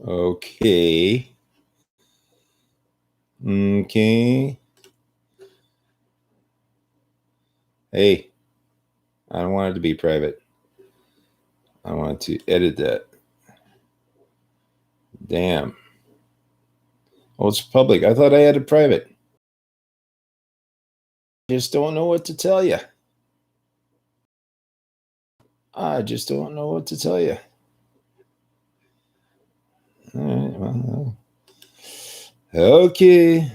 Okay. Okay. Hey, I don't want it to be private. I want to edit that. Damn. Oh, it's public. I thought I had it private. Just don't know what to tell you. I just don't know what to tell you. All right. Well, okay.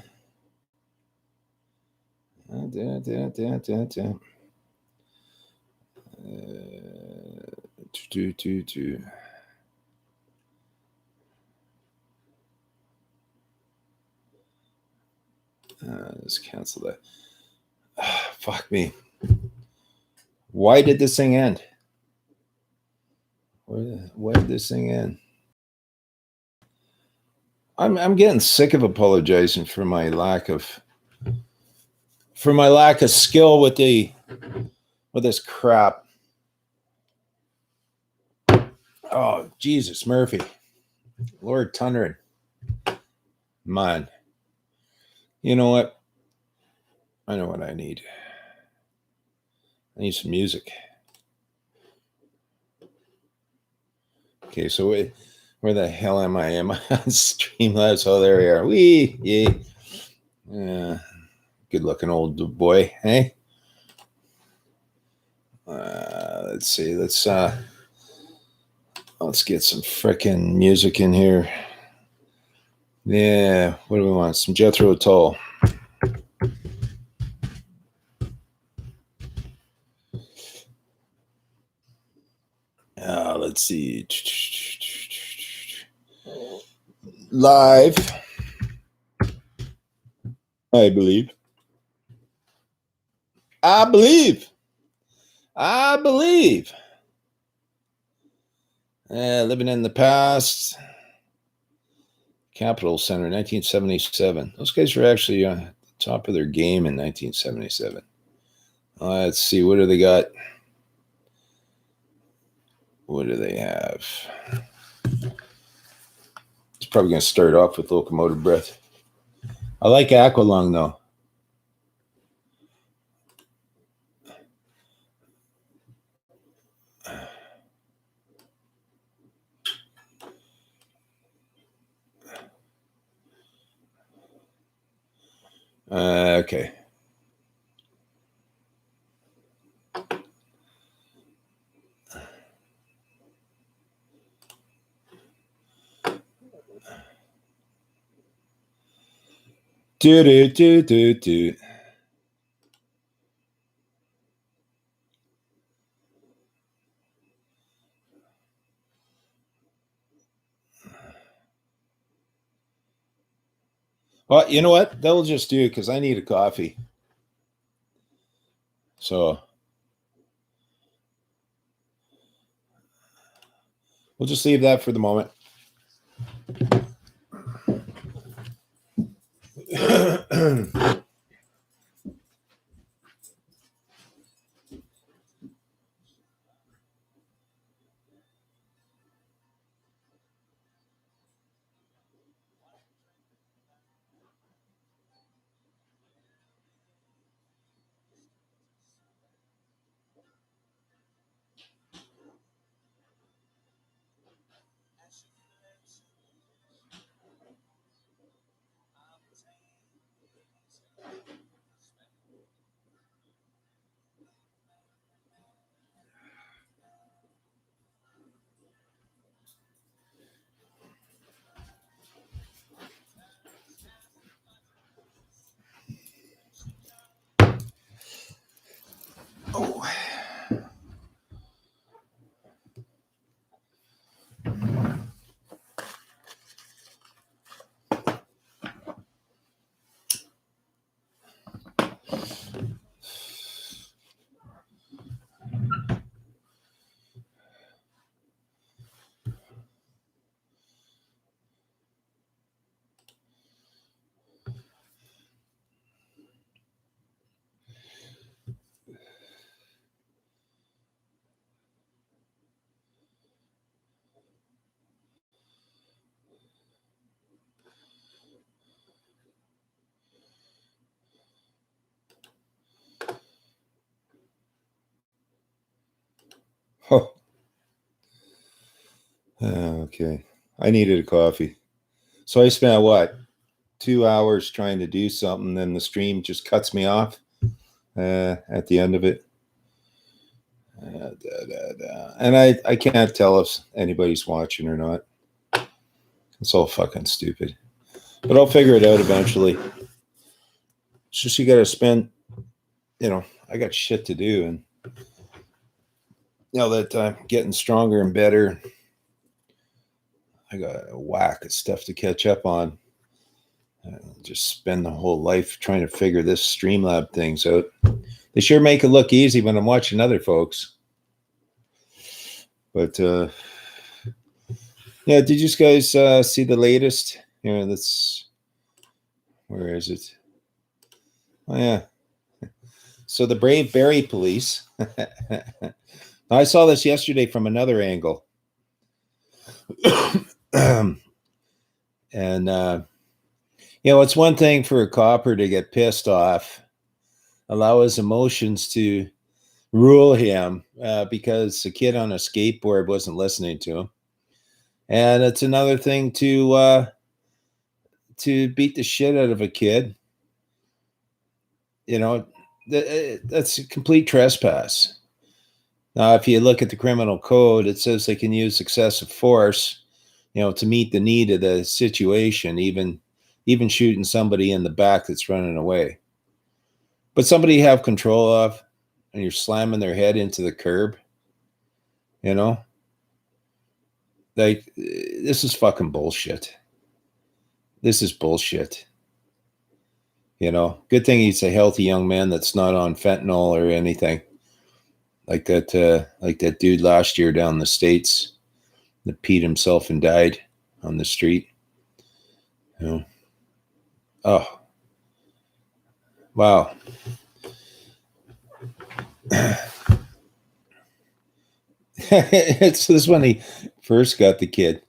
Let's cancel that. Fuck me. Why did this thing end? Why did this thing end? I'm getting sick of apologizing for my lack of skill with this crap. Oh, Jesus, Murphy. Lord Thundering. Man. You know what? I know what I need. I need some music. Okay, so where the hell am I? Am I on Streamlabs? Oh, there we are. Yeah. Good looking old boy, hey? Let's see. Let's get some frickin' music in here. Yeah, what do we want? Some Jethro Tull. Let's see. Live, I believe. I believe. Living in the past. Capitol Center, 1977. Those guys were actually on the top of their game in 1977. Let's see. What do they got? What do they have? It's probably going to start off with Locomotive Breath. I like Aqualung, though. Okay. Do. Well, you know what? That'll just do because I need a coffee. So we'll just leave that for the moment. Oh, okay. I needed a coffee. So I spent what? 2 hours trying to do something, then the stream just cuts me off at the end of it. And I can't tell if anybody's watching or not. It's all fucking stupid. But I'll figure it out eventually. It's just you got to spend, I got shit to do. And now that I'm getting stronger and better, I got a whack of stuff to catch up on. Just spend the whole life trying to figure this Streamlab things out. They sure make it look easy when I'm watching other folks. But yeah, did you guys see the latest? That's, where is it? Oh yeah. So the Brave Berry Police. I saw this yesterday from another angle. And it's one thing for a copper to get pissed off, allow his emotions to rule him because a kid on a skateboard wasn't listening to him. And it's another thing to beat the shit out of a kid. That's a complete trespass. Now, if you look at the criminal code, it says they can use excessive force, to meet the need of the situation, even shooting somebody in the back that's running away. But somebody you have control of, and you're slamming their head into the curb, like, this is fucking bullshit. This is bullshit. Good thing he's a healthy young man that's not on fentanyl or anything like that dude last year down in the States that peed himself and died on the street. Oh, wow. It's this when he first got the kid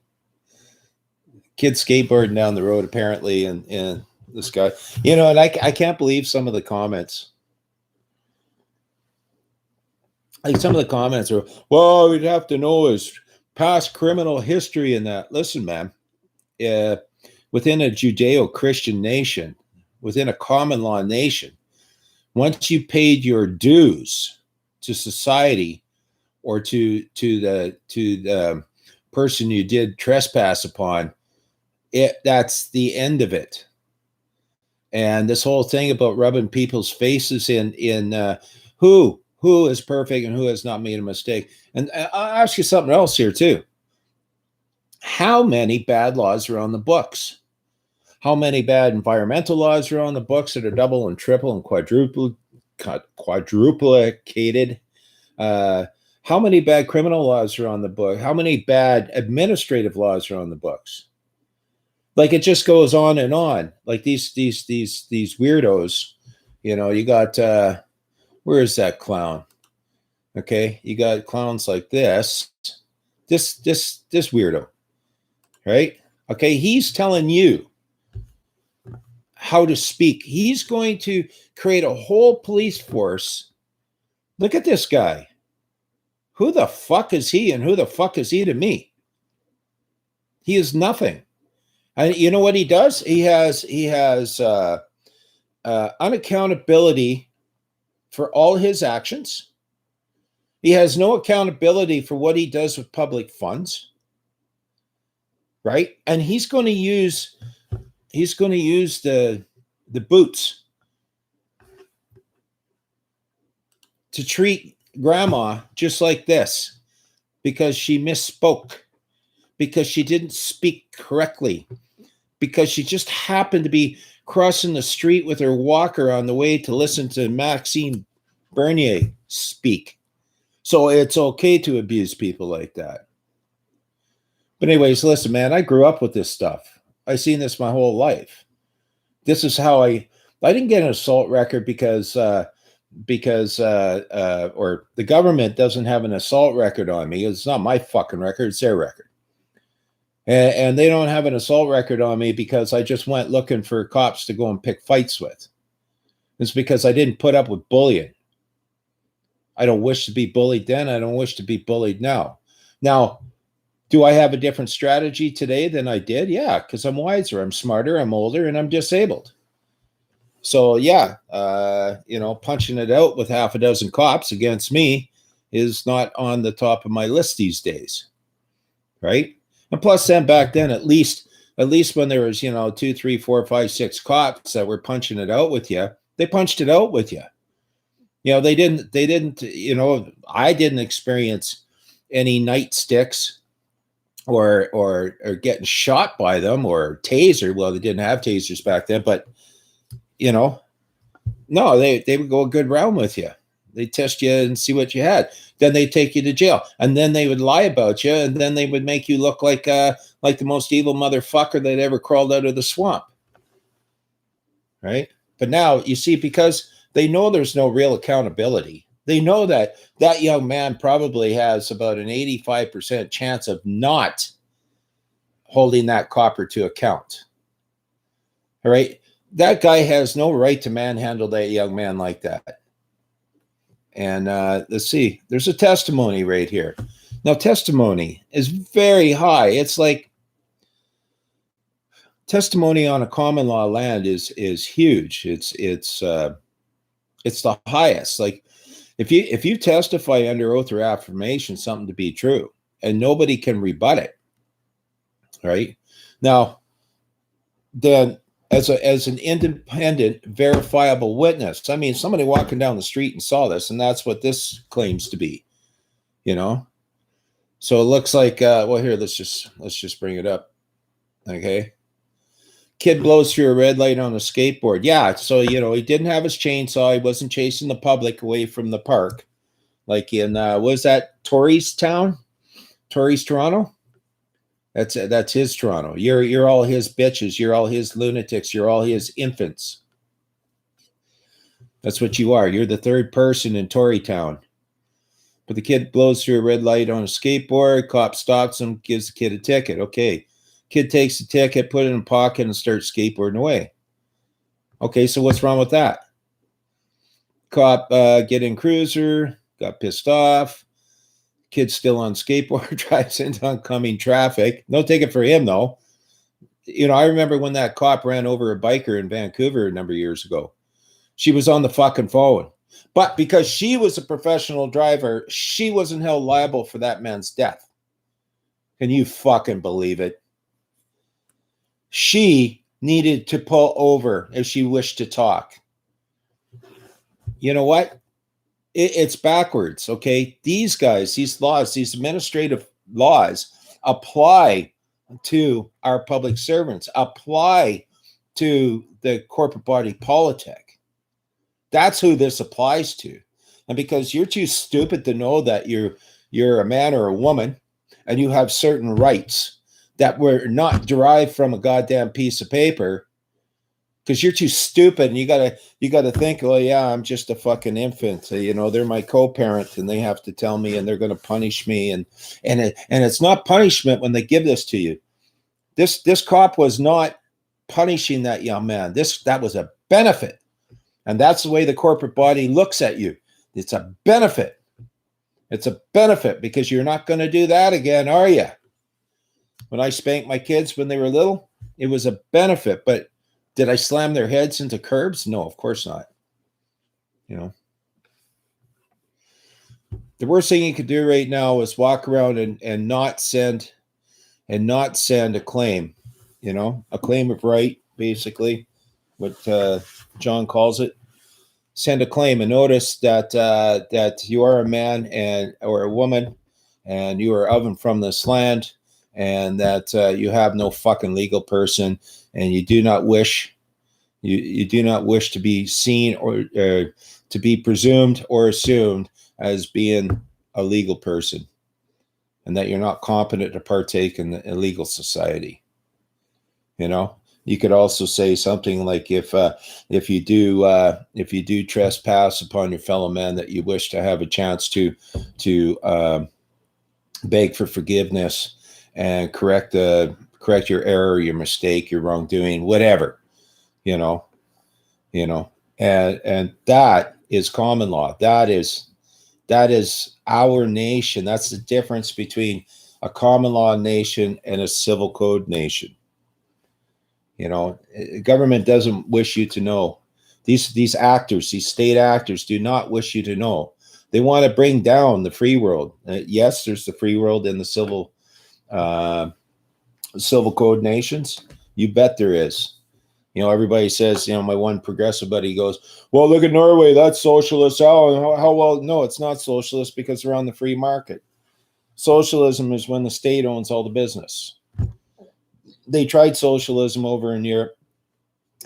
skateboarding down the road, apparently, and this guy, and I can't believe some of the comments. Like, some of the comments are, well, we'd have to know his past criminal history and that. Listen, man, within a Judeo-Christian nation, within a common law nation, once you paid your dues to society or to the person you did trespass upon, that's the end of it. And this whole thing about rubbing people's faces in who is perfect and who has not made a mistake. And I'll ask you something else here too. How many bad laws are on the books? How many bad environmental laws are on the books that are double and triple and quadruplicated? How many bad criminal laws are on the book? How many bad administrative laws are on the books? Like, it just goes on and on. Like these weirdos, you got, where is that clown? Okay. You got clowns like this weirdo, right? Okay. He's telling you how to speak. He's going to create a whole police force. Look at this guy. Who the fuck is he, and who the fuck is he to me? He is nothing. And you know what he does? He has unaccountability for all his actions. He has no accountability for what he does with public funds, right? And he's going to use the boots to treat grandma just like this because she misspoke, because she didn't speak correctly, because she just happened to be crossing the street with her walker on the way to listen to Maxime Bernier speak. So it's okay to abuse people like that. But anyways, listen, man, I grew up with this stuff. I've seen this my whole life. This is how I didn't get an assault record because or the government doesn't have an assault record on me. It's not my fucking record, it's their record. And they don't have an assault record on me because I just went looking for cops to go and pick fights with. It's because I didn't put up with bullying. I don't wish to be bullied then. I don't wish to be bullied now. Now, do I have a different strategy today than I did? Yeah, because I'm wiser, I'm smarter, I'm older, and I'm disabled. So yeah, punching it out with half a dozen cops against me is not on the top of my list these days, right? And plus, then back then, at least when there was 2, 3, 4, 5, 6 cops that were punching it out with you, they punched it out with you. They didn't. I didn't experience any nightsticks or getting shot by them or taser. Well, they didn't have tasers back then, but no, they would go a good round with you. They'd test you and see what you had. Then they'd take you to jail, and then they would lie about you, and then they would make you look like the most evil motherfucker that ever crawled out of the swamp, right? But now you see, because they know there's no real accountability. They know that young man probably has about an 85% chance of not holding that copper to account. All right. That guy has no right to manhandle that young man like that. And let's see, there's a testimony right here. Now, testimony is very high. It's like testimony on a common law land is huge. It's the highest. Like if you testify under oath or affirmation something to be true, and nobody can rebut it, right? Now, then as an independent, verifiable witness, I mean, somebody walking down the street and saw this, and that's what this claims to be, So it looks like, well, here, let's just bring it up. Okay. Kid blows through a red light on a skateboard. Yeah. So, he didn't have his chainsaw. He wasn't chasing the public away from the park. Like in, what was that? Tories, Toronto? That's his Toronto. You're all his bitches. You're all his lunatics. You're all his infants. That's what you are. You're the third person in Torytown. But the kid blows through a red light on a skateboard. Cop stops him, gives the kid a ticket. Okay. Kid takes the ticket, put it in a pocket, and starts skateboarding away. Okay, so what's wrong with that? Cop get in cruiser, got pissed off. Kid's still on skateboard, drives into oncoming traffic. No ticket for him, though. I remember when that cop ran over a biker in Vancouver a number of years ago. She was on the fucking phone. But because she was a professional driver, she wasn't held liable for that man's death. Can you fucking believe it? She needed to pull over if she wished to talk. You know what? It's backwards, okay? These guys, these laws, these administrative laws apply to our public servants, apply to the corporate body politic. That's who this applies to. And because you're too stupid to know that you're a man or a woman and you have certain rights that were not derived from a goddamn piece of paper, because you're too stupid, and you gotta think, oh yeah, I'm just a fucking infant. They're my co-parent, and they have to tell me, and they're going to punish me, and it's not punishment when they give this to you. This cop was not punishing that young man. That was a benefit, and that's the way the corporate body looks at you. It's a benefit. It's a benefit because you're not going to do that again, are you? When I spanked my kids when they were little, it was a benefit, but did I slam their heads into curbs? No, of course not. The worst thing you could do right now is walk around and not send a claim, a claim of right, basically, what John calls it. Send a claim and notice that you are a man or a woman, and you are of and from this land, and that you have no fucking legal person, and you do not wish to be seen or to be presumed or assumed as being a legal person, and that you're not competent to partake in the illegal society. You could also say something like, if you do trespass upon your fellow man, that you wish to have a chance to beg for forgiveness and correct your error, your mistake, your wrongdoing, whatever, and that is common law. That is That is our nation. That's the difference between a common law nation and a civil code nation. You know, government doesn't wish you to know. These actors, these state actors, do not wish you to know. They want to bring down the free world. Yes, there's the free world in the civil code nations. You bet there is. You know, everybody says, you know, my one progressive buddy goes, well, look at Norway, that's socialist. How well? No, it's not socialist because they're on the free market. Socialism is when the state owns all the business. They tried socialism over in Europe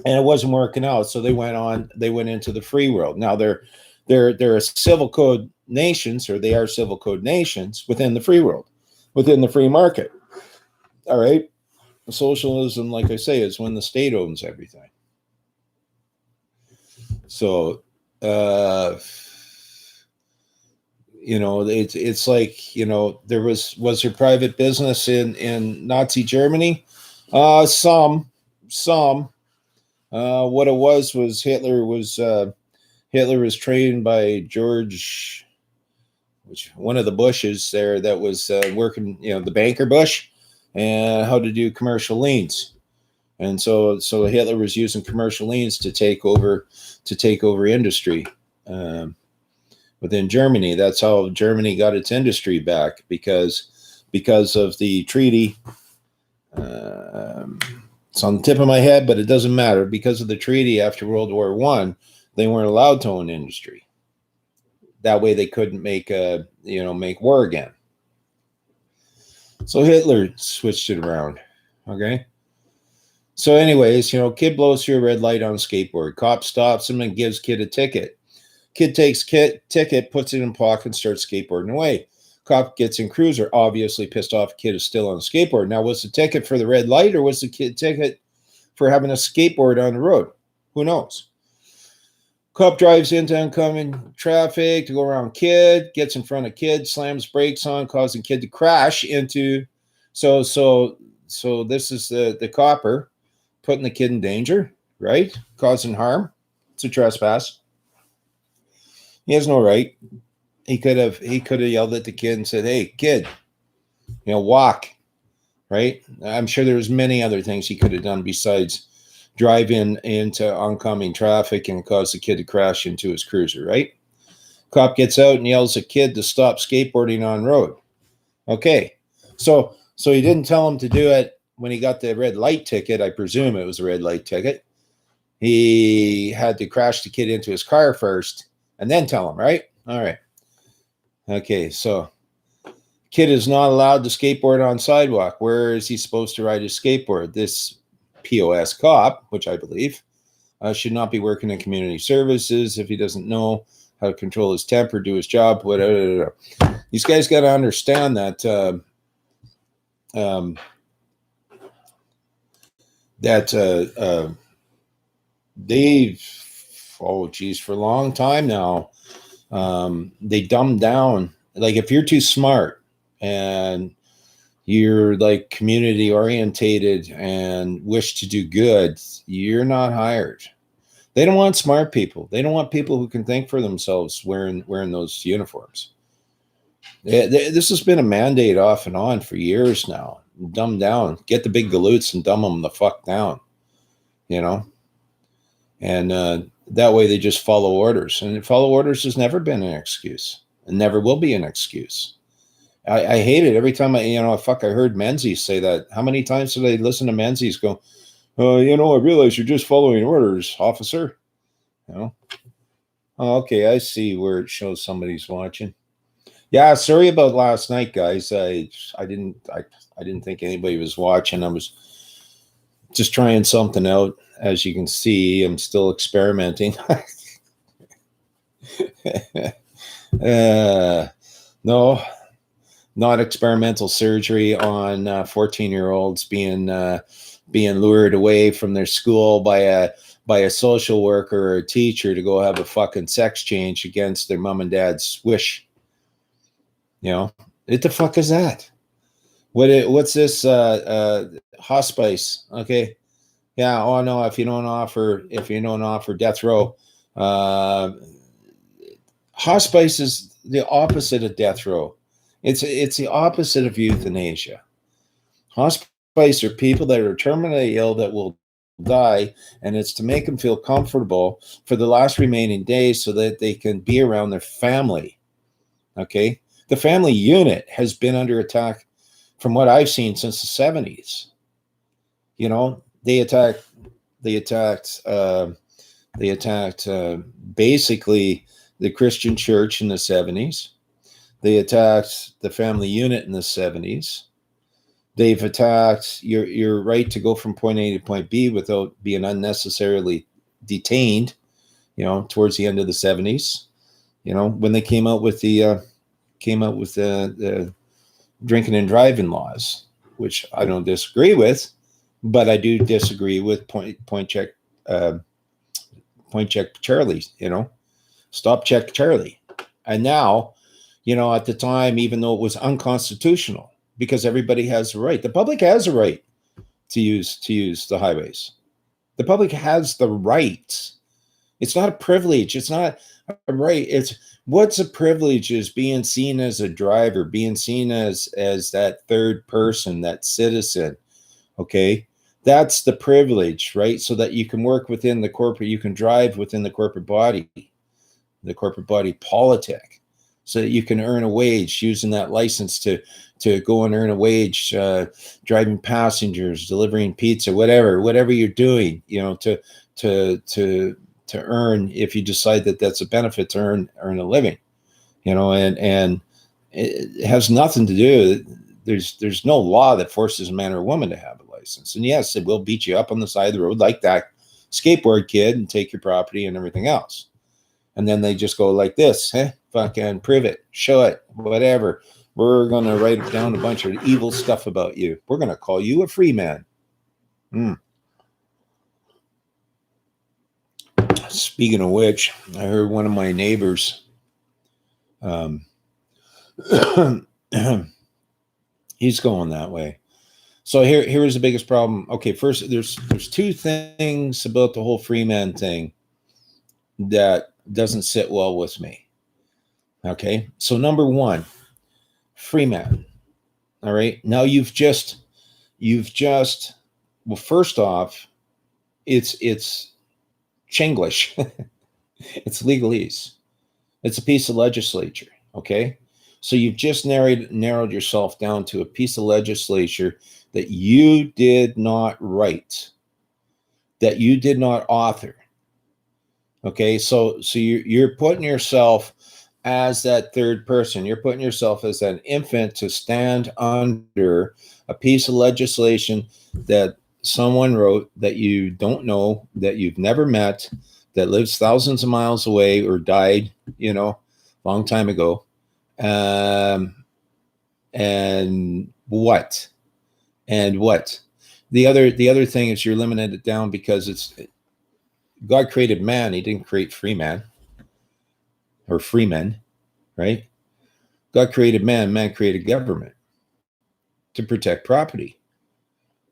and it wasn't working out. So they went into the free world. Now they're a civil code nations, or they are civil code nations within the free world, within the free market. All right. Socialism, like I say, is when the state owns everything. So, you know, it's like, you know, was there private business in Nazi Germany? Some. What it was Hitler was trained by George, which one of the Bushes there that was working, you know, the banker Bush, and how to do commercial liens. And so Hitler was using commercial liens to take over industry within Germany. That's how Germany got its industry back, because of the treaty. It's on the tip of my head, but it doesn't matter. Because of the treaty after World War I, they weren't allowed to own industry. That way they couldn't make war again. So Hitler switched it around. Okay. So anyways, you know, kid blows through a red light on a skateboard. Cop stops him and gives kid a ticket. Kid takes ticket, puts it in pocket, and starts skateboarding away. Cop gets in cruiser, obviously pissed off. Kid is still on a skateboard. Now, was the ticket for the red light, or was the kid ticket for having a skateboard on the road? Who knows? Cop drives into oncoming traffic to go around kid, gets in front of kid, slams brakes on, causing kid to crash into. So this is the copper putting the kid in danger, right? Causing harm. It's a trespass. He has no right. He could have yelled at the kid and said, "Hey, kid, you know, walk." Right? I'm sure there's many other things he could have done besides drive into oncoming traffic and cause the kid to crash into his cruiser, right? Cop gets out and yells at kid to stop skateboarding on road. Okay. So he didn't tell him to do it when he got the red light ticket. I presume it was a red light ticket. He had to crash the kid into his car first and then tell him, right? All right. Okay, so kid is not allowed to skateboard on sidewalk. Where is he supposed to ride his skateboard? This POS cop, which I believe, should not be working in community services if he doesn't know how to control his temper, do his job, whatever. These guys got to understand that they've, for a long time now, they dumbed down. Like, if you're too smart and you're like community orientated and wish to do good, you're not hired. They don't want smart people. They don't want people who can think for themselves wearing those uniforms. This has been a mandate off and on for years now. Dumb down. Get the big galoots and dumb them the fuck down. You know? And that way they just follow orders. And follow orders has never been an excuse. And never will be an excuse. I hate it every time I heard Menzies say that. How many times did I listen to Menzies go, I realize you're just following orders, officer. You know? Oh, okay, I see where it shows somebody's watching. Yeah, sorry about last night, guys. I didn't think anybody was watching. I was just trying something out. As you can see, I'm still experimenting. No, not experimental surgery on 14-year-olds being lured away from their school by a social worker or a teacher to go have a fucking sex change against their mom and dad's wish. You know, what the fuck is that? What's this hospice? Okay. Yeah. Oh no, if you don't offer death row, hospice is the opposite of death row. It's the opposite of euthanasia. Hospice are people that are terminally ill that will die, and it's to make them feel comfortable for the last remaining days so that they can be around their family. Okay, the family unit has been under attack from what I've seen since the 70s. You know, they attacked basically the Christian church in the 70s. They attacked the family unit in the 70s. They've attacked your right to go from point A to point B without being unnecessarily detained, you know, towards the end of the 70s. You know, when they came out with the drinking and driving laws, which I don't disagree with, but I do disagree with point check Charlie, you know, stop check Charlie. And now, you know, at the time, even though it was unconstitutional, because everybody has a right, the public has a right to use the highways. The public has the right. It's not a privilege. It's not a right. It's what's a privilege is being seen as a driver, being seen as that third person, that citizen. Okay. That's the privilege, right? So that you can work within the corporate, you can drive within the corporate body politic, so that you can earn a wage using that license to go and earn a wage, driving passengers, delivering pizza, whatever you're doing, you know, to earn, if you decide that that's a benefit, to earn a living, you know, and it has nothing to do. There's no law that forces a man or a woman to have a license. And yes, it will beat you up on the side of the road like that skateboard kid and take your property and everything else. And then they just go like this, fucking prove it, show it, whatever. We're going to write down a bunch of evil stuff about you. We're going to call you a free man. Speaking of which, I heard one of my neighbors, he's going that way. So here's the biggest problem. Okay, first, there's two things about the whole free man thing that doesn't sit well with me. Okay, so number one, free man. All right, now you've just well, first off, it's Chinglish. It's legalese. It's a piece of legislature. Okay, so you've just narrowed yourself down to a piece of legislature that you did not write, that you did not author. Okay, so you're putting yourself as that third person. You're putting yourself as an infant to stand under a piece of legislation that someone wrote, that you don't know, that you've never met, that lives thousands of miles away or died, you know, long time ago. And what? The other thing is you're limiting it down because it's God created man. He didn't create free man or free men, right? God created man. Man created government to protect property.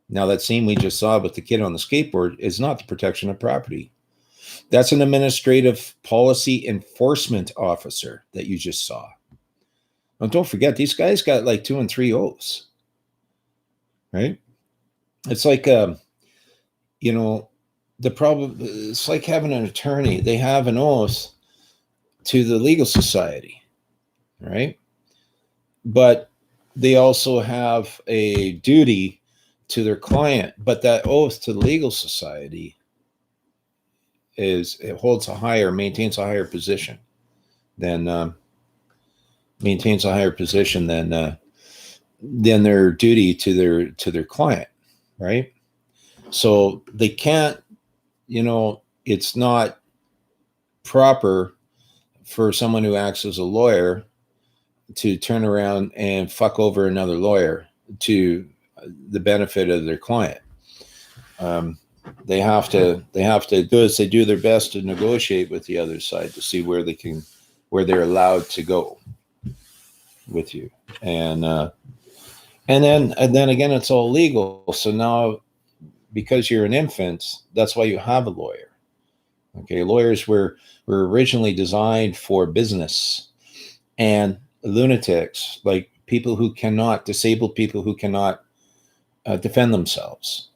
Now, that scene we just saw with the kid on the skateboard is not the protection of property. That's an administrative policy enforcement officer that you just saw. Now, don't forget, these guys got like 2 and 3 O's, right? It's like, you know, the problem, it's like having an attorney. They have an oath to the legal society, right? But they also have a duty to their client. But that oath to the legal society maintains a higher position than their duty to their client, right? So they can't, you know, it's not proper for someone who acts as a lawyer to turn around and fuck over another lawyer to the benefit of their client. They have to do is they do their best to negotiate with the other side to see where they're allowed to go with you. And then again, it's all legal. So now, because you're an infant, that's why you have a lawyer. Okay, lawyers were originally designed for business. and lunatics, like people who cannot, disabled people who cannot defend themselves,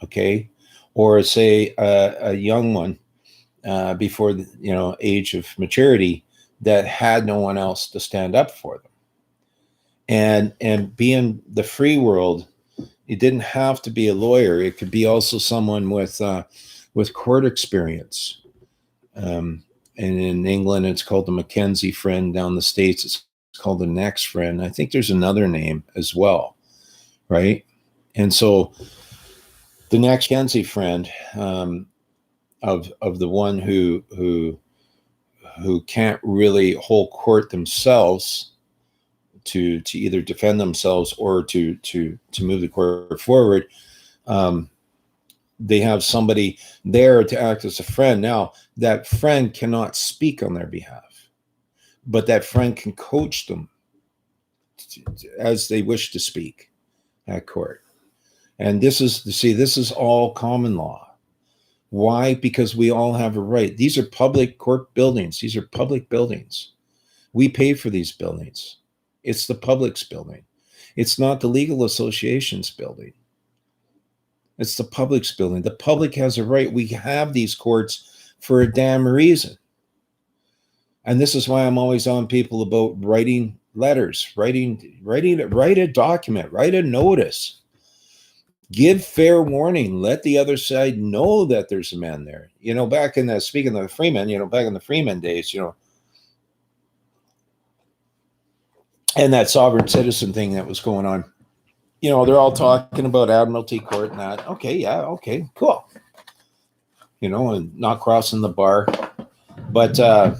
okay? Or say a young one before the age of maturity that had no one else to stand up for them. And being the free world, it didn't have to be a lawyer. It could be also someone with court experience. And in England, it's called the Mackenzie Friend. Down the States, it's called the Next Friend. I think there's another name as well, right? And so the next Mackenzie Friend of the one who can't really hold court themselves to either defend themselves or to move the court forward. They have somebody there to act as a friend. Now, that friend cannot speak on their behalf, but that friend can coach them as they wish to speak at court. And this is all common law. Why? Because we all have a right. These are public court buildings. These are public buildings. We pay for these buildings. It's the public's building. It's not the legal association's building. It's the public's building. The public has a right. We have these courts for a damn reason. And this is why I'm always on people about writing letters, write a document, write a notice. Give fair warning. Let the other side know that there's a man there. Back in the, speaking of the Freeman, back in the Freeman days, and that sovereign citizen thing that was going on. They're all talking about Admiralty Court and that. Okay, yeah, okay, cool. And not crossing the bar. But I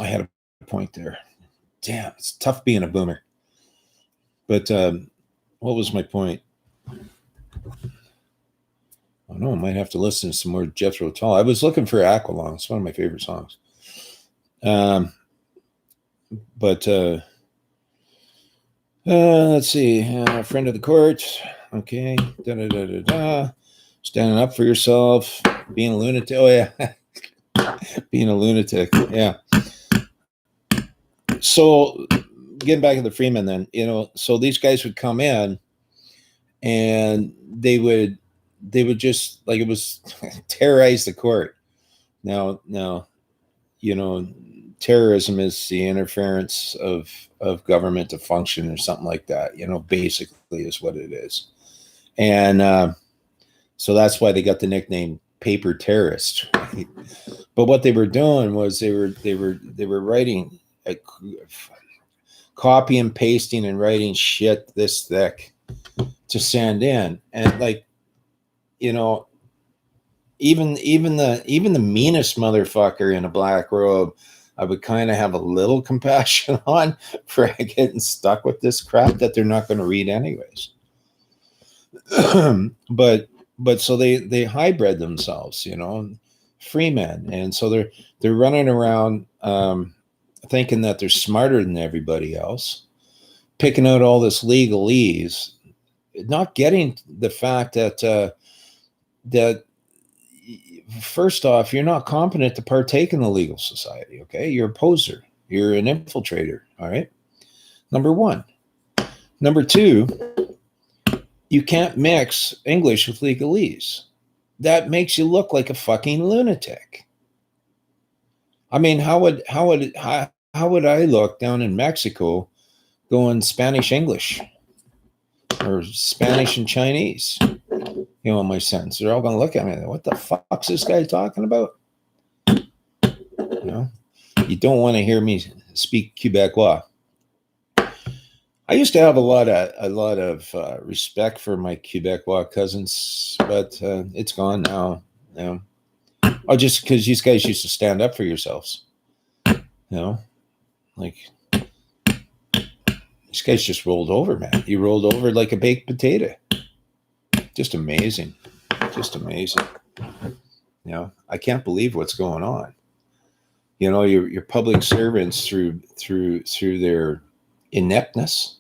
had a point there. Damn, it's tough being a boomer. But what was my point? I don't know, I might have to listen to some more Jethro Tull. I was looking for Aqualung. It's one of my favorite songs. But let's see. Friend of the court. Okay. Standing up for yourself. Being a lunatic. Oh, yeah. Being a lunatic. Yeah. So getting back to the Freeman then, so these guys would come in and they would just, like, it was terrorize the court. Now, terrorism is the interference of government to function or something like that, basically is what it is. And so that's why they got the nickname paper terrorist. Right? But what they were doing was they were writing, copy and pasting and writing shit this thick to send in. And like, even the meanest motherfucker in a black robe, I would kind of have a little compassion on for getting stuck with this crap that they're not going to read anyways. but so they hybrid themselves, free men, and so they're running around thinking that they're smarter than everybody else, picking out all this legalese, not getting the fact that first off, you're not competent to partake in the legal society, okay? You're a poser. You're an infiltrator, all right? Number one. Number two, you can't mix English with legalese. That makes you look like a fucking lunatic. I mean, how would I look down in Mexico going Spanish English or Spanish and Chinese? My sentence. They're all going to look at me. What the fuck's this guy talking about? You don't want to hear me speak Quebecois. I used to have a lot of respect for my Quebecois cousins, but it's gone now. Oh, just because these guys used to stand up for yourselves. Like these guys just rolled over, man. He rolled over like a baked potato. Just amazing. Just amazing. I can't believe what's going on. Your public servants through their ineptness,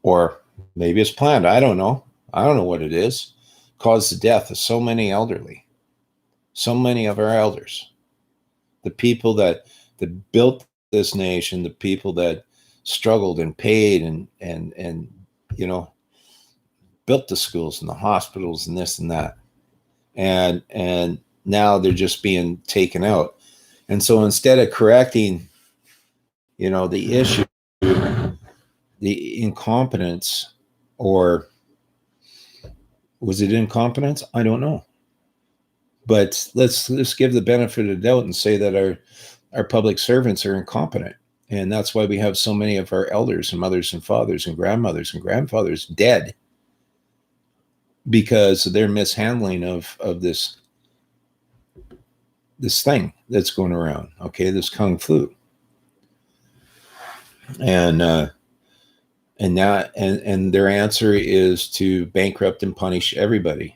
or maybe it's planned. I don't know. I don't know what it is. Caused the death of so many elderly, so many of our elders, the people that that built this nation, the people that struggled and paid and you know, built the schools and the hospitals and this and that. And now they're just being taken out. And so instead of correcting, you know, the issue, the incompetence, or was it incompetence? I don't know. But let's give the benefit of the doubt and say that our public servants are incompetent. And that's why we have so many of our elders and mothers and fathers and grandmothers and grandfathers dead, because of their mishandling of this thing that's going around, okay, this kung flu. And their answer is to bankrupt and punish everybody.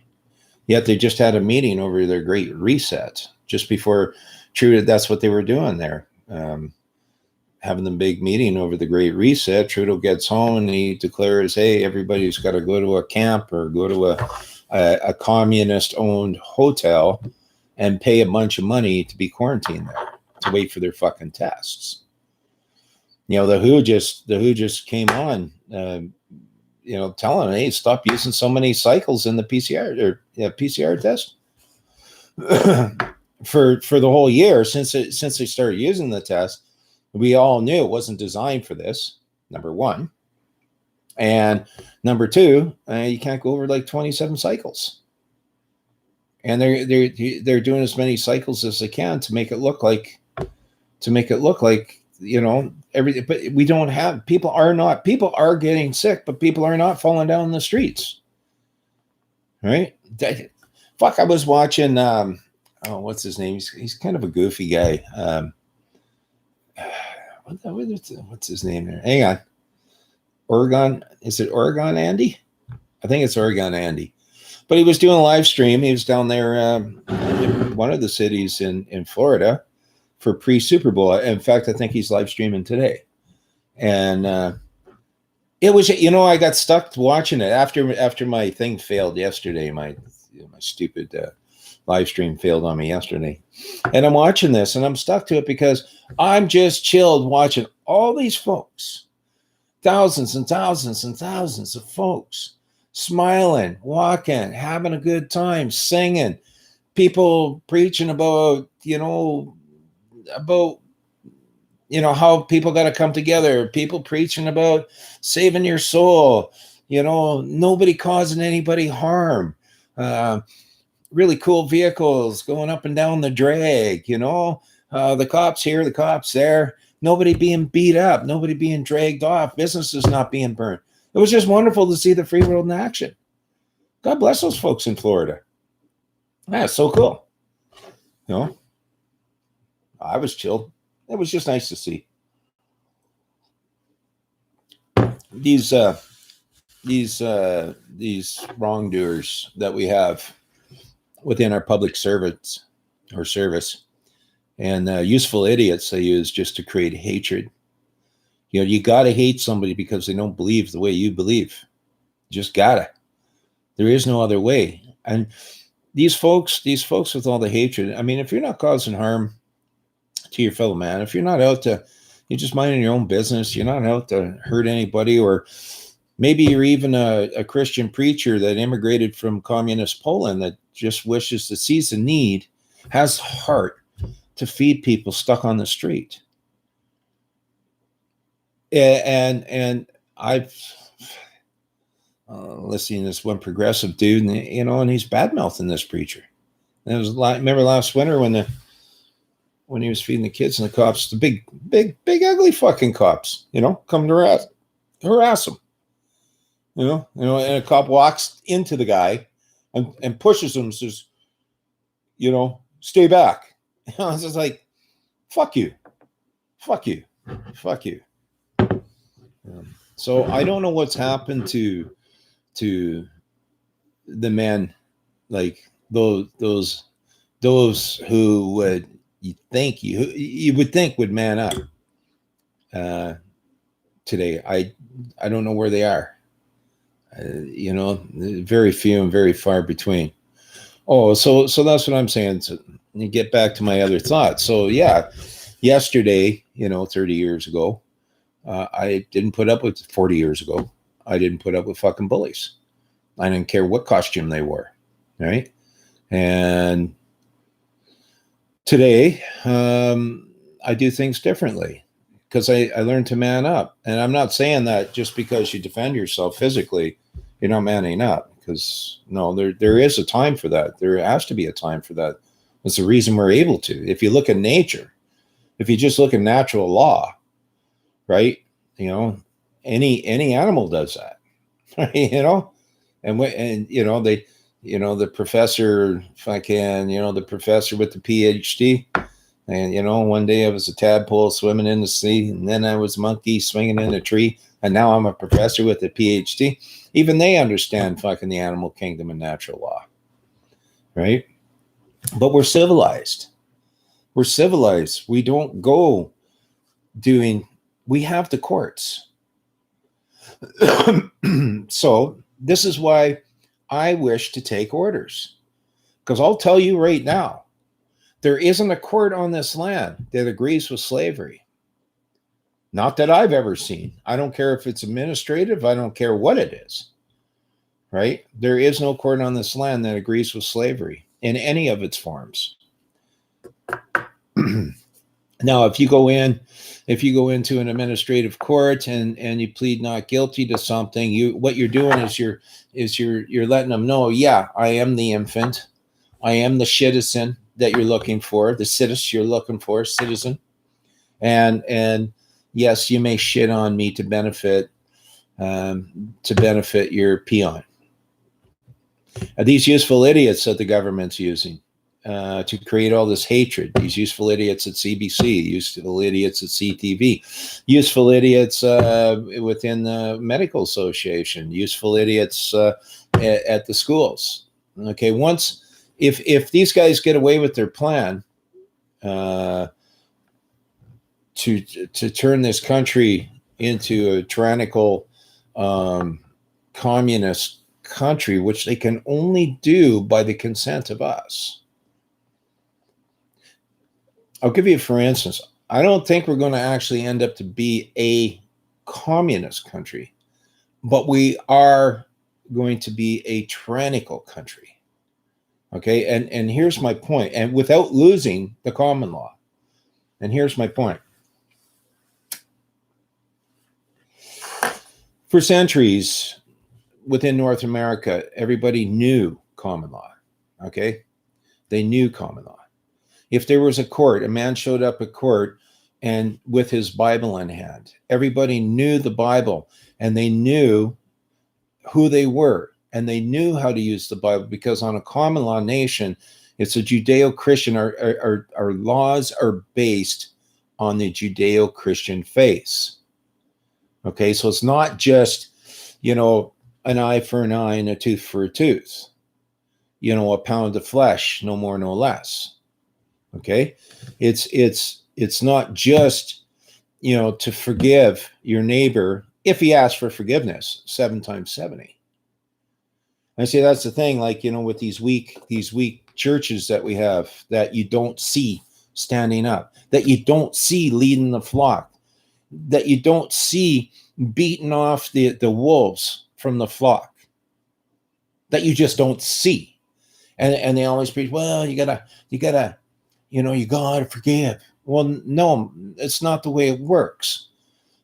Yet they just had a meeting over their Great Reset just before Trudeau. That's what they were doing there, having the big meeting over the Great Reset. Trudeau gets home and he declares, "Hey, everybody's got to go to a camp or go to a communist-owned hotel and pay a bunch of money to be quarantined there to wait for their fucking tests." You know, the WHO just came on, you know, telling, "Hey, stop using so many cycles in the PCR test." for the whole year since they started using the test, we all knew it wasn't designed for this. Number one, and number two, you can't go over like 27 cycles. And they're doing as many cycles as they can to make it look like, you know, everything. But we don't have, people are getting sick, but people are not falling down in the streets, right? Fuck, I was watching what's his name, he's kind of a goofy guy, what's his name there, hang on, Oregon, is it Oregon Andy? I think it's Oregon Andy. But he was doing a live stream. He was down there in one of the cities in Florida for pre-Super Bowl. In fact, I think he's live streaming today. And it was, you know, I got stuck watching it after my thing failed yesterday. My stupid live stream failed on me yesterday. And I'm watching this and I'm stuck to it because I'm just chilled watching all these folks, thousands and thousands and thousands of folks, smiling, walking, having a good time, singing, people preaching about how people got to come together, people preaching about saving your soul, you know, nobody causing anybody harm, really cool vehicles going up and down the drag, you know, the cops here, the cops there, nobody being beat up, nobody being dragged off, businesses not being burned. It was just wonderful to see the free world in action. God bless those folks in Florida. That's so cool. You know, I was chilled. It was just nice to see these wrongdoers that we have within our public servants or service, and useful idiots they use just to create hatred. You know, you got to hate somebody because they don't believe the way you believe. You just gotta. There is no other way. And these folks with all the hatred, I mean, if you're not causing harm to your fellow man, if you're not out to, you're just minding your own business, you're not out to hurt anybody, or maybe you're even a Christian preacher that immigrated from communist Poland that just wishes to sees a need, has heart to feed people stuck on the street. And I've listening to this one progressive dude, and you know, and he's bad mouthing this preacher. And it was remember last winter when he was feeding the kids and the cops, the big ugly fucking cops, you know, come to harass him. You know, and a cop walks into the guy and pushes him, says, you know, stay back. I was just like, fuck you. So I don't know what's happened to the men, like those who would you would think would man up today. I don't know where they are. You know, very few and very far between. Oh, so that's what I'm saying. So you get back to my other thoughts. So yeah, yesterday, 30 years ago, I didn't put up with 40 years ago. I didn't put up with fucking bullies. I didn't care what costume they wore. Right. And today, I do things differently because I learned to man up. And I'm not saying that just because you defend yourself physically, you're not manning up. Because no, there is a time for that. There has to be a time for that. That's the reason we're able to. If you look at nature, if you just look at natural law, right? Any animal does that, right? The professor, if I can, the professor with the PhD. And, one day I was a tadpole swimming in the sea, and then I was a monkey swinging in a tree, and now I'm a professor with a PhD. Even they understand fucking the animal kingdom and natural law, right? But we're civilized. We're civilized. We don't go we have the courts. So this is why I wish to take orders. Because I'll tell you right now, there isn't a court on this land that agrees with slavery. Not that I've ever seen. I don't care if it's administrative. I don't care what it is. Right? There is no court on this land that agrees with slavery in any of its forms. Now, if you go into an administrative court and you plead not guilty to something, what you're doing is you're letting them know, yeah, I am the infant. I am the citizen that you're looking for, the citizen you're looking for, citizen. And yes, you may shit on me to benefit your peon. These useful idiots that the government's using to create all this hatred, these useful idiots at CBC, useful idiots at CTV, useful idiots within the medical association, useful idiots at the schools. Okay, if these guys get away with their plan to turn this country into a tyrannical communist country, which they can only do by the consent of us. I'll give you, for instance, I don't think we're going to actually end up to be a communist country, but we are going to be a tyrannical country. Okay, and here's my point, and without losing the common law. And here's my point. For centuries within North America, everybody knew common law. Okay, they knew common law. If there was a court, a man showed up at court and with his Bible in hand, everybody knew the Bible and they knew who they were and they knew how to use the Bible, because on a common law nation, it's a Judeo-Christian. Our laws are based on the Judeo-Christian faith. Okay, so it's not just, an eye for an eye and a tooth for a tooth. A pound of flesh, no more, no less. Okay, it's not just, to forgive your neighbor if he asks for forgiveness 7 times 70. I say that's the thing, like, with these weak churches that we have, that you don't see standing up, that you don't see leading the flock, that you don't see beating off the wolves from the flock, that you just don't see. And they always preach, well, you gotta forgive. Well, no, it's not the way it works.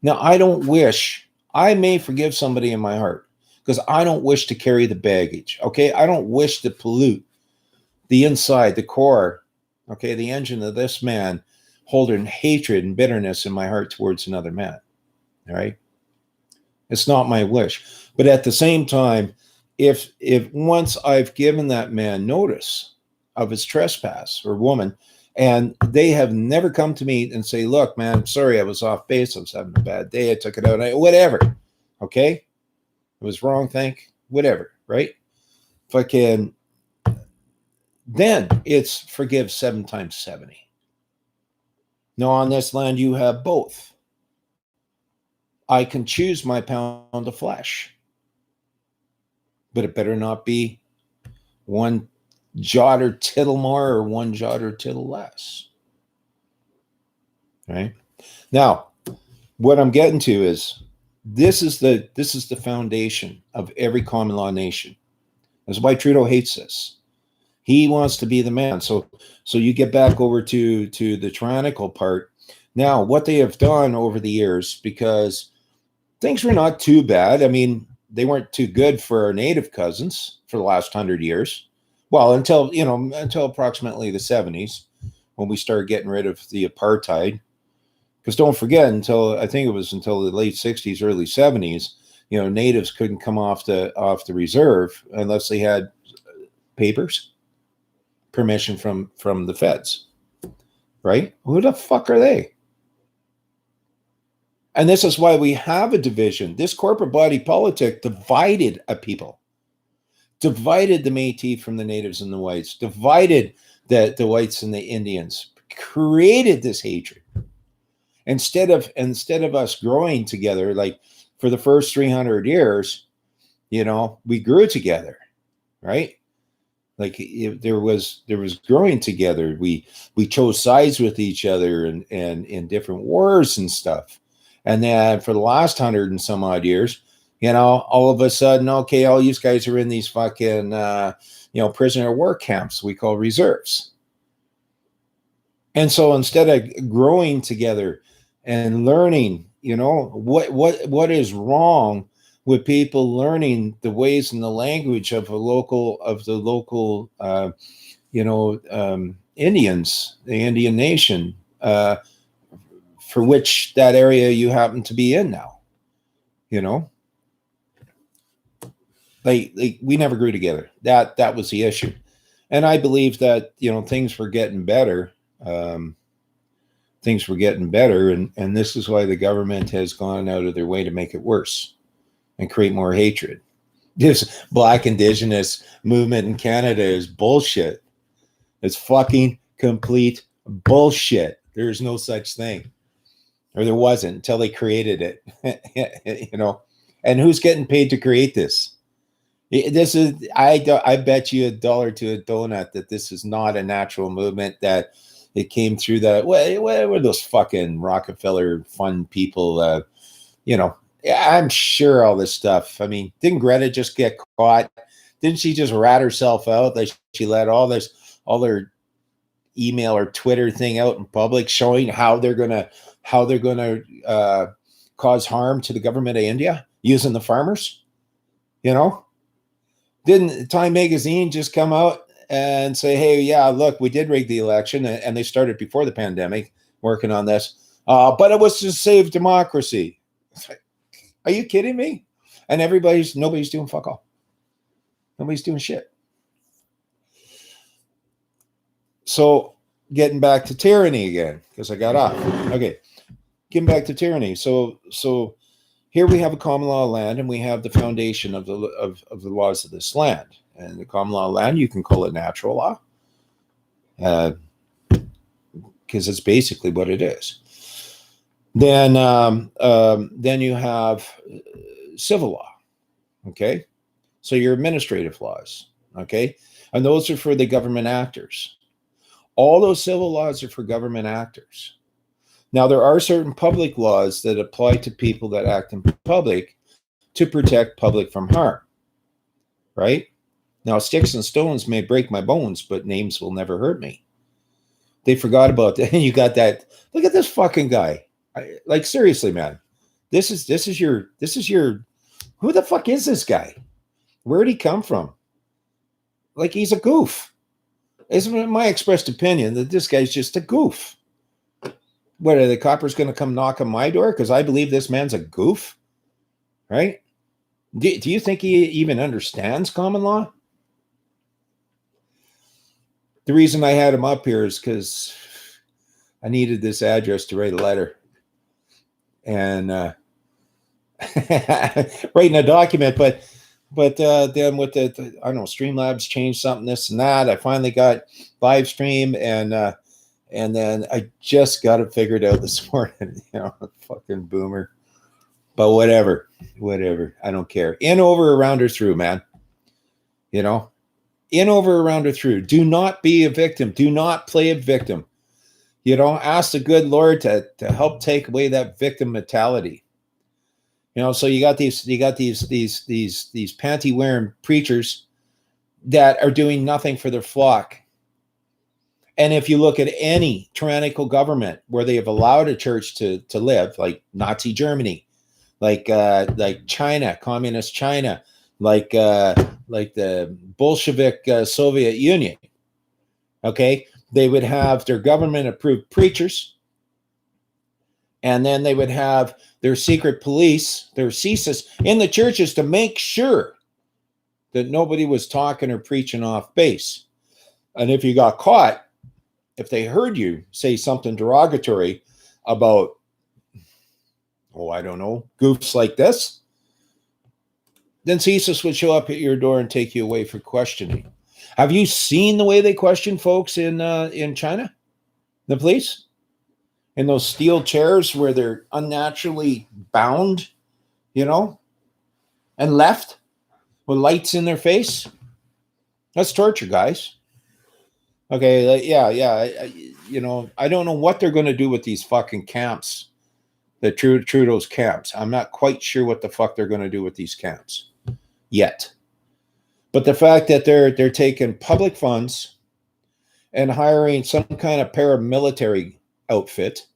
Now, I may forgive somebody in my heart because I don't wish to carry the baggage. Okay, I don't wish to pollute the inside, the core, okay, the engine of this man, holding hatred and bitterness in my heart towards another man. All right, it's not my wish. But at the same time, if once I've given that man notice of his trespass, or woman, and they have never come to me and say, look, man, sorry, I was off base. I was having a bad day. I took it out. Whatever. Okay. It was wrong. Whatever. Right. If I can, then it's forgive 7 times 70. Now, on this land, you have both. I can choose my pound of flesh, but it better not be 1 jot or tittle more or 1 jot or tittle less. right? Now, what I'm getting to is this is the foundation of every common law nation. That's why Trudeau hates this. He wants to be the man. So you get back over to the tyrannical part. Now, what they have done over the years, because things were not too bad. I mean, they weren't too good for our native cousins for the last 100 years. Well, until approximately the 70s, when we started getting rid of the apartheid. Because don't forget, until the late 60s, early 70s, natives couldn't come off the reserve unless they had papers, permission from the feds, right? Who the fuck are they? And this is why we have a division. This corporate body politic divided a people, divided the Métis from the natives and the whites, divided the whites and the Indians, created this hatred. Instead of us growing together, like for the first 300 years, we grew together, right? Like there was growing together. We chose sides with each other and in different wars and stuff. And then for the last 100 and some odd years, all of a sudden, okay, all you guys are in these fucking prisoner of war camps we call reserves. And so instead of growing together and learning, what is wrong with people learning the ways and the language of the local Indians, the Indian nation, for which that area you happen to be in now, like we never grew together. That was the issue. And I believe that, things were getting better. Things were getting better. And this is why the government has gone out of their way to make it worse and create more hatred. This Black Indigenous movement in Canada is bullshit. It's fucking complete bullshit. There's no such thing. Or there wasn't until they created it, And who's getting paid to create this? This is, I bet you $1 to a donut that this is not a natural movement, that it came through that. What were those fucking Rockefeller fund people? I'm sure all this stuff. I mean, didn't Greta just get caught? Didn't she just rat herself out? Like she let all their email or Twitter thing out in public, showing how they're gonna cause harm to the government of India using the farmers. Didn't Time Magazine just come out and say, hey, yeah, look, we did rig the election, and they started before the pandemic working on this, but it was to save democracy. Like, are you kidding me? And nobody's doing fuck all. Nobody's doing shit. So getting back to tyranny again, because I got off. Okay, getting back to tyranny. So here we have a common law land, and we have the foundation of the laws of this land. And the common law land, you can call it natural law, because it's basically what it is. Then you have civil law. Okay, so your administrative laws. Okay, and those are for the government actors. All those civil laws are for government actors. Now, there are certain public laws that apply to people that act in public to protect public from harm, right? Now, sticks and stones may break my bones, but names will never hurt me. They forgot about that. And you got that. Look at this fucking guy. Like, seriously, man. This is your. Who the fuck is this guy? Where'd he come from? Like, he's a goof. It's my expressed opinion that this guy's just a goof. What, are the coppers going to come knock on my door because I believe this man's a goof? Right? Do you think he even understands common law? The reason I had him up here is because I needed this address to write a letter. And writing a document, but then with the I don't know, Streamlabs changed something, this and that. I finally got live stream, and then I just got it figured out this morning. Fucking boomer. But whatever. I don't care. In, over, around, or through, man. In, over, around, or through. Do not be a victim. Do not play a victim. You know, ask the good Lord to help take away that victim mentality. You know, so you got these panty wearing preachers that are doing nothing for their flock. And if you look at any tyrannical government where they have allowed a church to live, like Nazi Germany, like China, communist China, like the Bolshevik Soviet Union, okay, they would have their government approved preachers, and then they would have their secret police, their CSIS, in the churches to make sure that nobody was talking or preaching off base. And if you got caught, if they heard you say something derogatory about, oh, I don't know, goofs like this, then CSIS would show up at your door and take you away for questioning. Have you seen the way they question folks in China? The police? In those steel chairs where they're unnaturally bound, you know, and left with lights in their face? That's torture, guys. Okay, you know, I don't know what they're going to do with these fucking camps, the Trudeau's camps. I'm not quite sure what the fuck they're going to do with these camps yet. But the fact that they're taking public funds and hiring some kind of paramilitary outfit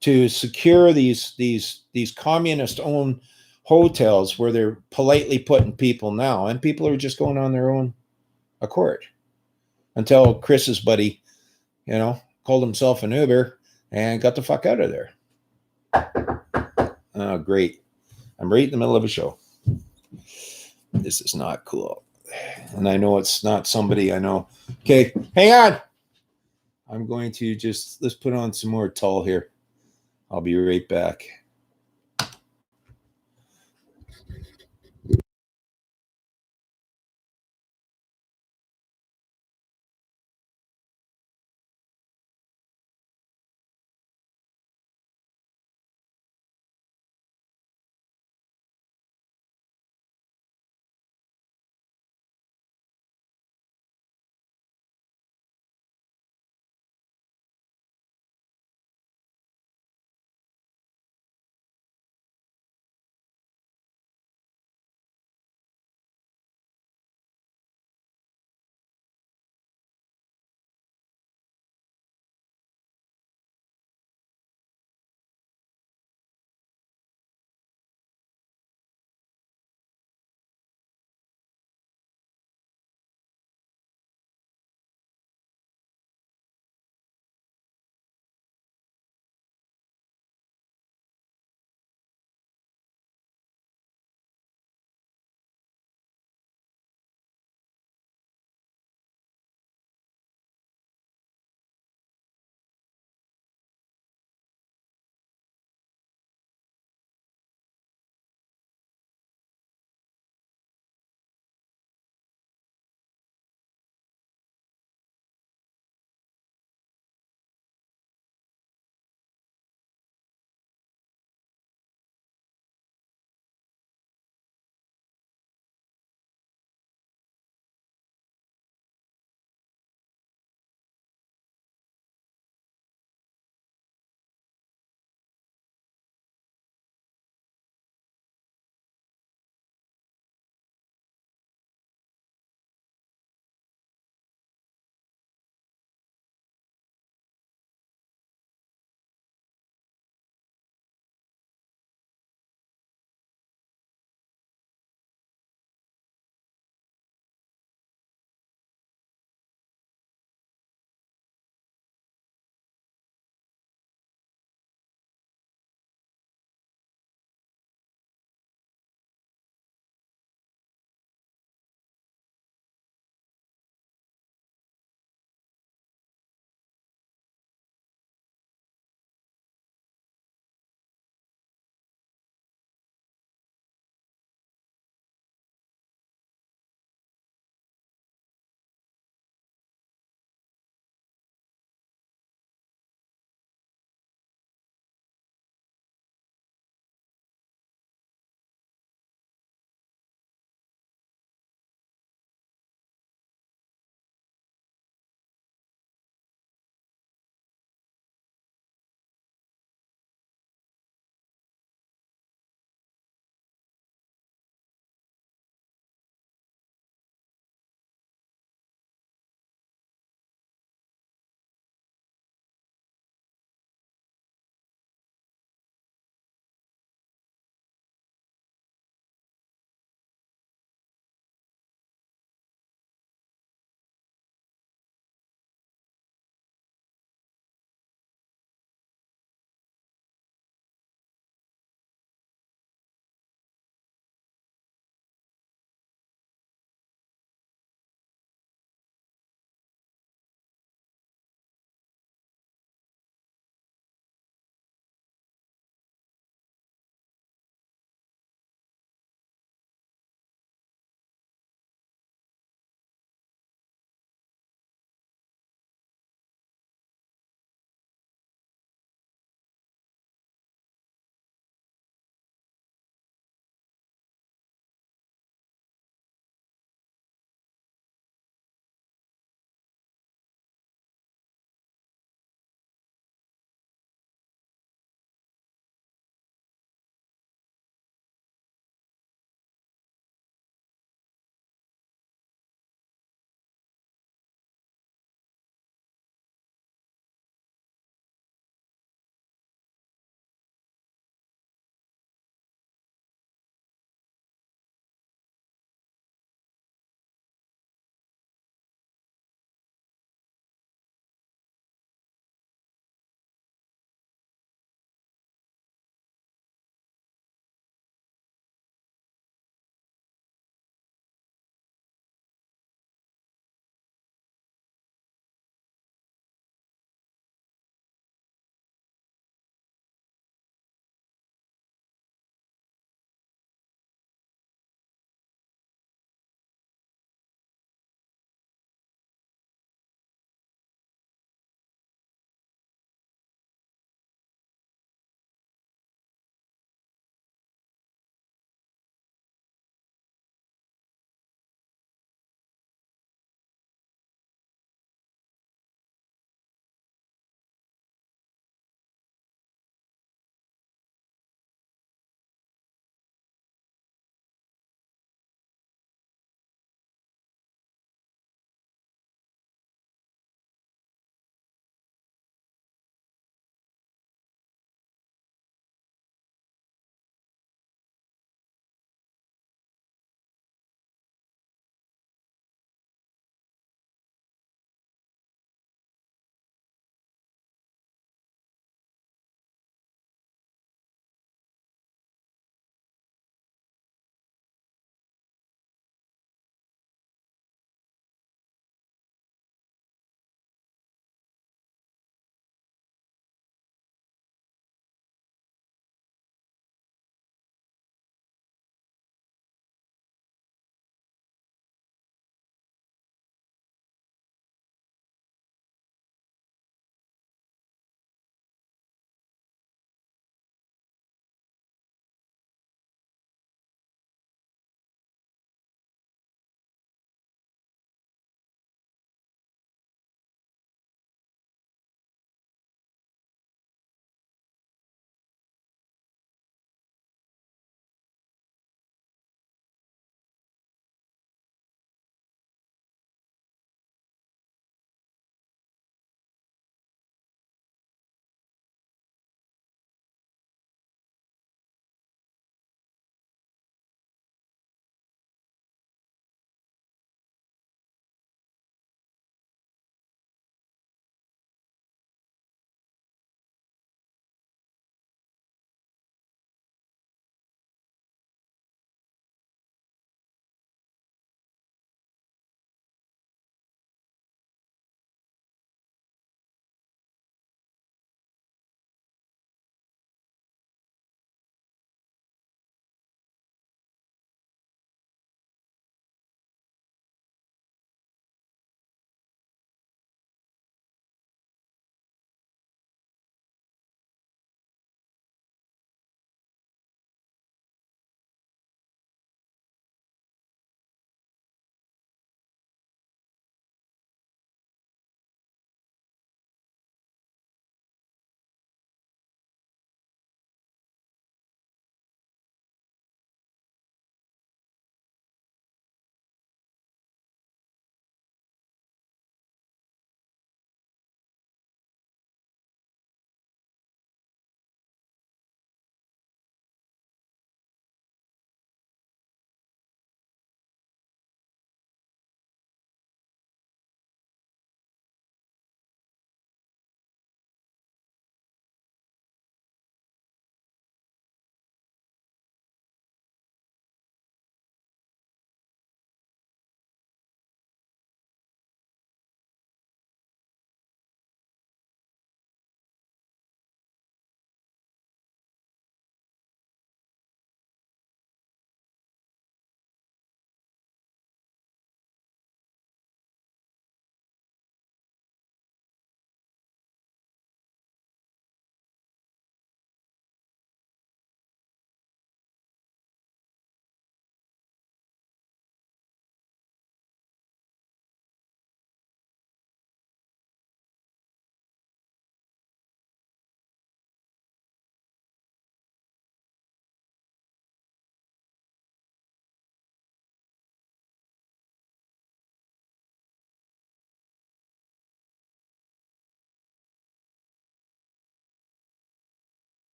to secure these communist-owned hotels where they're politely putting people now, and people are just going on their own accord. Until Chris's buddy, you know, called himself an Uber and got the fuck out of there. Oh, great. I'm right in the middle of a show. This is not cool. And I know it's not somebody I know. Okay, hang on. I'm going to let's put on some more Tull here. I'll be right back.